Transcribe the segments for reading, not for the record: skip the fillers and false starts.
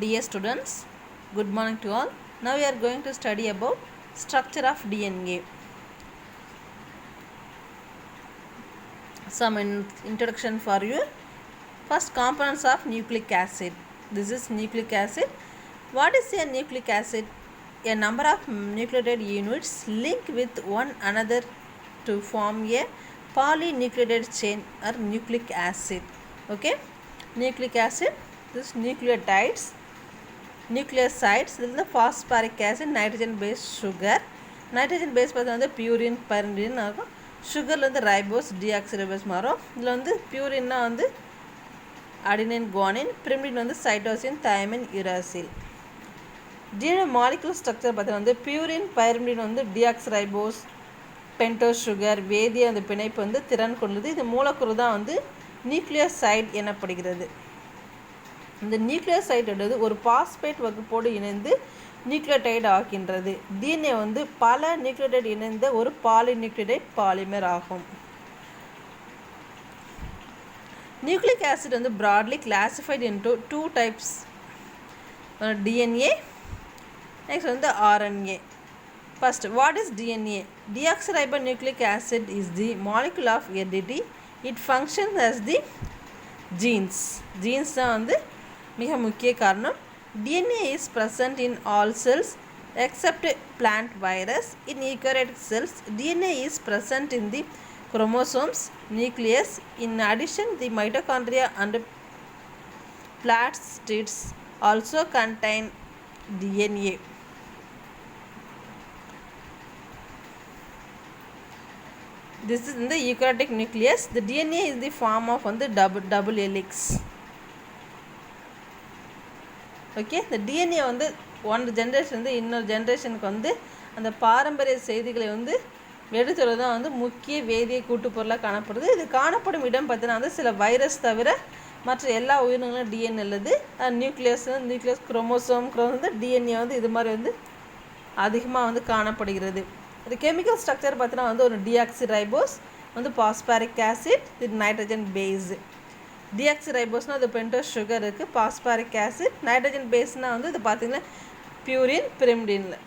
Dear students, good morning to all. Now we are going to study about structure of DNA. Some introduction for you. First, components of nucleic acid. This is nucleic acid. What is a nucleic acid? A number of nucleotide units link with one another to form a polynucleotide chain or nucleic acid. Okay, nucleic acid. This nucleotides. Nucleosides, this is the phosphoric acid, nitrogen based sugar. Nitrogen based வந்து purine, pyrimidine ஆகும். சுகரில் வந்து ribose deoxyribose மாறும். இதில் வந்து பியூரின்னா வந்து adenine guanine, pyrimidine வந்து cytosine, thymine, uracil. DNA molecular structure பார்த்தா வந்து பியூரின், பைரிமிடின் வந்து டிஆக்சிரைபோஸ், பென்டோஸ் சுகர், வேதிய அந்த பிணைப்பு வந்து திறன் கொண்டது. இது மூலக்கூறு தான் வந்து நியூக்ளியோசைட் எனப்படுகிறது. இந்த நியூக்ளியோசைடு ஒரு பாஸ்பேட் வகுப்போடு இணைந்து நியூக்ளியோடைடு ஆகின்றது. டிஎன்ஏ வந்து பல நியூக்ளியோடைடு இணைந்த ஒரு பாலிநியூக்ளியோடைட் பாலிமர் ஆகும். நியூக்ளிக் ஆசிட் வந்து broadly classified into two types, DNA, next வந்து RNA. First, what is DNA? Deoxyribonucleic acid is the molecule of entity. It functions as the genes. Genes தான் வந்து மிக முக்கிய காரணம். DNA is present in all cells except plant virus. In eukaryotic cells, DNA is present in the chromosomes, nucleus. In addition, the mitochondria and plastids also contain DNA. This is in the eukaryotic nucleus. The DNA is the form of on the double helix. Okay, இந்த DNA வந்து one generation வந்து இன்னொரு ஜென்ரேஷனுக்கு வந்து அந்த பாரம்பரிய செய்திகளை வந்து எடுத்துறது தான் வந்து முக்கிய வேதிய கூட்டுப்பொருளாக காணப்படுது. இது காணப்படும் இடம் பார்த்தீங்கன்னா வந்து சில வைரஸ் தவிர மற்ற எல்லா உயிரினங்களும் டிஎன்ஏ உள்ளது. நியூக்ளியஸ் குரோமோசோம் வந்து டிஎன்ஏ வந்து இது மாதிரி வந்து அதிகமாக வந்து காணப்படுகிறது. இது கெமிக்கல் ஸ்ட்ரக்சர் பார்த்தீங்கன்னா வந்து ஒரு டிஆக்சிரைபோஸ் வந்து பாஸ்பாரிக் ஆசிட், இது நைட்ரஜன் பேஸ். டிஆக்சிரைபோஸ்னால் அது பென்டோஸ் சுகர் இருக்குது, பாஸ்பாரிக் ஆசிட். நைட்ரஜன் பேஸ்னால் வந்து இது பார்த்திங்கன்னா பியூரின், பிரிமிடினில்.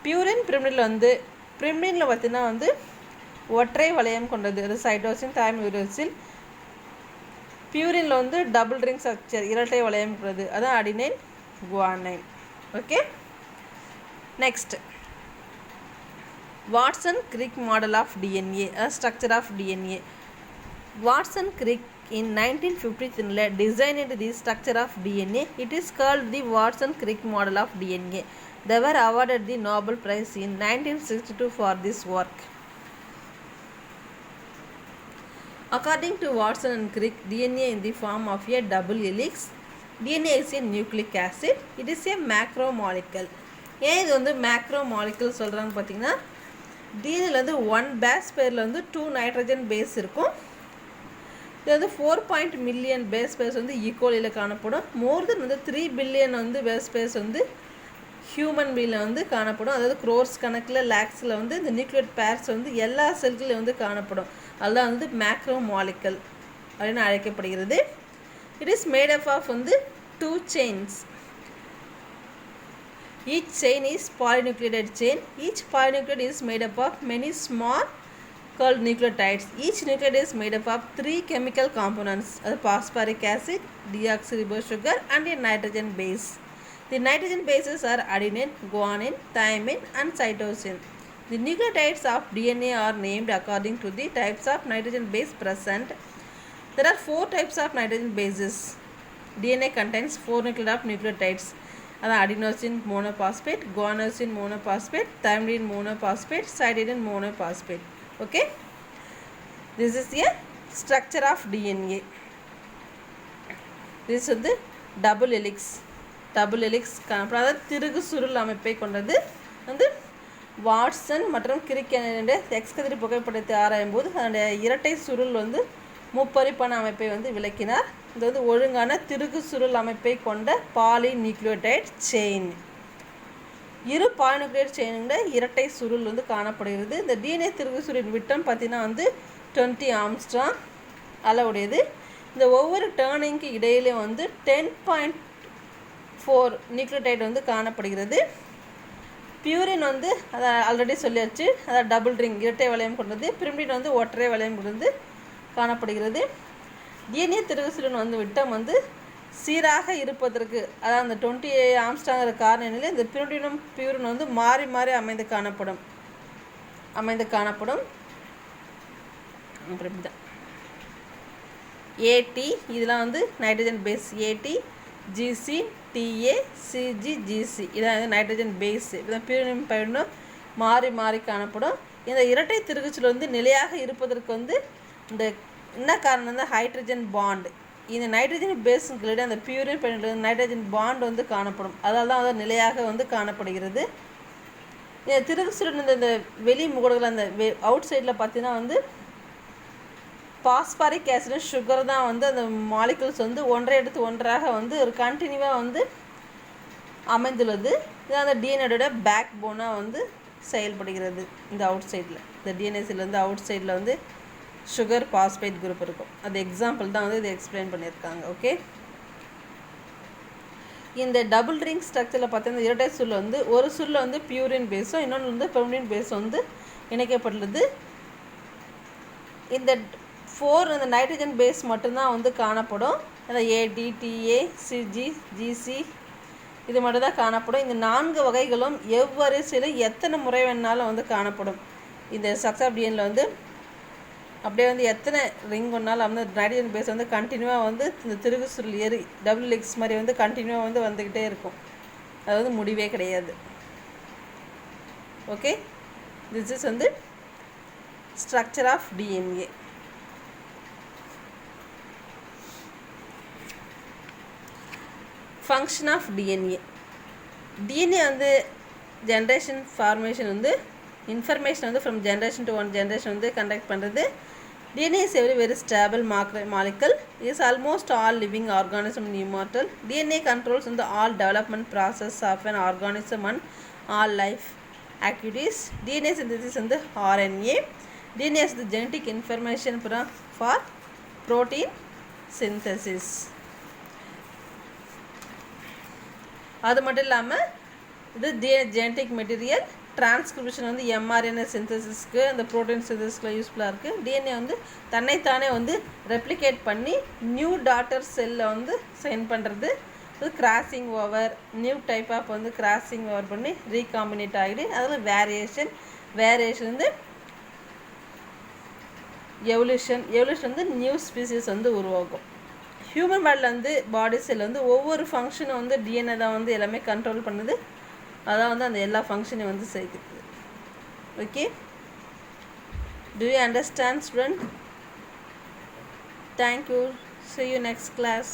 பியூரின் பிரிமிடினில் வந்து பிரிமிடினில் பார்த்திங்கன்னா வந்து ஒற்றை வளையம் கொண்டது, அது சைட்டோசின், தைமின், யூராசில். பியூரினில் வந்து டபுள் ரிங் ஸ்ட்ரக்சர், இரட்டை வளையம் கொண்டது, அதான் adenine, guanine. Okay, next Watson Crick model of DNA, structure of DNA. Watson-Crick in 1953 designed the structure of DNA. It is called the Watson-Crick model of DNA. They were awarded the Nobel Prize in 1962 for this work. According to Watson and Crick, DNA in the form of a double helix. DNA is a nucleic acid. It is a macromolecule. ஏன் இது வந்து macromolecule சொல்கிறாங்க பார்த்தீங்கன்னா, டிஎன்ஏல வந்து 1 base பேரில் வந்து 2 nitrogen base இருக்கும். இது வந்து 4 மில்லியன் பேஸ் பேஸ் வந்து ஈக்குவலியில் காணப்படும். மோர் தென் வந்து 3 பில்லியன் வந்து பேஸ் பேஸ் வந்து ஹியூமன் பீயில் வந்து காணப்படும். அதாவது க்ரோர்ஸ் கணக்கில் லேக்ஸில் வந்து இந்த நியூக்ளியர் பேர்ஸ் வந்து எல்லா செல்களையும் வந்து காணப்படும். அதுதான் வந்து மேக்ரோமாலிக்கல் அப்படின்னு அழைக்கப்படுகிறது. It is made up of வந்து 2 chains. Each chain is polynucleotide chain. Each polynucleotide is made up of many small called nucleotides. Each nucleotide is made up of 3 chemical components, phosphoric acid, deoxyribose sugar, and a nitrogen base. The nitrogen bases are adenine, guanine, thymine, and cytosine. The nucleotides of DNA are named according to the types of nitrogen base present. There are 4 types of nitrogen bases. DNA contains 4 nucleotides. Adenosine monophosphate, guanosine monophosphate, thymidine monophosphate, cytidine monophosphate. Okay, this is a structure of DNA. This is the double helix. அதாவது திருகு சுருள் அமைப்பை கொண்டது. வந்து Watson மற்றும் கிரிக் என்ற X கதிர் புகைப்படத்தை ஆராயும் போது அதனுடைய இரட்டை சுருள் வந்து முப்பரிப்பான அமைப்பை வந்து விளக்கினார். இது வந்து ஒழுங்கான திருகு சுருள் அமைப்பை கொண்ட பாலிநியூக்ளியோடைட் செயின். இரு பாலிநியூக்ளியோடைட் செயினுங்கிற இரட்டை சுருள் வந்து காணப்படுகிறது. இந்த டிஎன்ஏ திருகு சுருளின் விட்டம் பார்த்தீங்கன்னா வந்து 20 ஆம்ஸ்ட்ராங் அளவுடையது. இந்த ஒவ்வொரு டேர்னிங்க்கு இடையிலே வந்து 10 4 நியூக்ளியோடைடு வந்து காணப்படுகிறது. பியூரின் வந்து அதை ஆல்ரெடி சொல்லியாச்சு, அதாவது டபுள் ரிங் இரட்டை வளையம் கொண்டது. பிரிமிடின் வந்து ஒற்றை வளையம் கொண்டது காணப்படுகிறது. டிஎன்ஏ திருகுசுடன் வந்து விட்டம் வந்து சீராக இருப்பதற்கு, அதாவது அந்த 20 ஆம்ஸ்ட்ராங்கிற காரணியில் இந்த பிரிமிடினும் பியூரின் வந்து மாறி மாறி அமைந்து காணப்படும். இப்படி தான் ஏடி இதெல்லாம் வந்து நைட்ரஜன் பேஸ். ஏடி, ஜிசி, டிஏ, சிஜி, ஜிசி இதான் வந்து நைட்ரஜன் பேஸ். இதான் பியூரினும் பைரினும் மாறி மாறி காணப்படும். இந்த இரட்டை திருகுச்சல் வந்து நிலையாக இருப்பதற்கு வந்து இந்த என்ன காரணம் தான் ஹைட்ரஜன் பாண்ட். இந்த நைட்ரஜன் பேஸுங்களிடையே அந்த பியூரின் பைரின் நைட்ரஜன் பாண்ட் வந்து காணப்படும். அதால் தான் அது நிலையாக வந்து காணப்படுகிறது. இந்த திருகுச்சலின் இந்த வெளி முகடுகள் அந்த அவுட் சைடில் பார்த்தீங்கன்னா வந்து பாஸ்பாரிக் ஆசிட் சுகர் தான் வந்து அந்த மாலிகுல்ஸ் வந்து ஒன்றை எடுத்து ஒன்றாக வந்து ஒரு கண்டினியூவாக வந்து அமைந்துள்ளது. இது அந்த டிஎன்ஏட பேக் போனாக வந்து செயல்படுகிறது. இந்த அவுட் சைடில் இந்த டிஎன்ஏசில் வந்து அவுட் சைடில் வந்து சுகர் பாஸ்பேட் குரூப் இருக்கும். அது எக்ஸாம்பிள் தான் வந்து இதை எக்ஸ்பிளைன் பண்ணியிருக்காங்க. ஓகே, இந்த டபுள் ரிங் ஸ்ட்ரக்சரில் பார்த்தீங்கன்னா இரட்டை சுல் வந்து ஒரு சுல்ல வந்து பியூரின் பேஸும் இன்னொன்று வந்து பெர்மிடின் பேஸும் வந்து இணைக்கப்பட்டுள்ளது. இந்த 4 அந்த நைட்ரஜன் பேஸ் மட்டும்தான் வந்து காணப்படும். அந்த ஏடி, டிஏ, சிஜி, ஜிசி இது மட்டும் தான் காணப்படும். இந்த 4 வகைகளும் எவ்வரிசையிலும் எத்தனை முறை வேணாலும் வந்து காணப்படும். இந்த ஸ்ட்ரக்சர் ஆஃப் டிஎன்ஏல வந்து அப்படியே வந்து எத்தனை ரிங் ஒன்றாலும் வந்து நைட்ரஜன் பேஸ் வந்து கண்டினியூவாக வந்து இந்த திருகு சுருள் ஏறி டபுள் எக்ஸ் மாதிரி வந்து கண்டினியூவாக வந்து வந்துக்கிட்டே இருக்கும். அது வந்து முடிவே கிடையாது. ஓகே, திஸ் இஸ் வந்து structure of DNA. Function of DNA. DNA வந்து ஜென்ரேஷன் ஃபார்மேஷன் வந்து இன்ஃபர்மேஷன் வந்து from generation to one generation வந்து கண்டக்ட் பண்ணுறது. DNA is a very stable molecule. It is almost all living organism immortal. DNA controls in the all development process of an organism and all life activities. DNA synthesis in the RNA. DNA is the genetic information for protein synthesis. அது மட்டும் இல்லாமல் இது genetic material transcription வந்து mRNA சிந்தசிஸ்க்கு அந்த protein சிந்தசிஸ்க்கு யூஸ்ஃபுல்லாக இருக்குது. DNA வந்து தன்னைத்தானே வந்து ரெப்ளிகேட் பண்ணி நியூ டாட்டர் செல்லை வந்து சென்ட் பண்ணுறது. இது crossing over new type of வந்து கிராசிங் ஓவர் பண்ணி ரீகாம்பினேட் ஆகிடு. அதில் வேரியேஷன் வந்து எவல்யூஷன் வந்து நியூ ஸ்பீசிஸ் வந்து உருவாகும். ஹியூமன் பாடி செல் வந்து ஒவ்வொரு ஃபங்க்ஷனும் வந்து டிஎன்ஏ தான் வந்து எல்லாமே கண்ட்ரோல் பண்ணுது. அதான் வந்து அந்த எல்லா ஃபங்க்ஷனையும் வந்து செய்யுது. Okay, do you understand, student? Thank you. See you next class.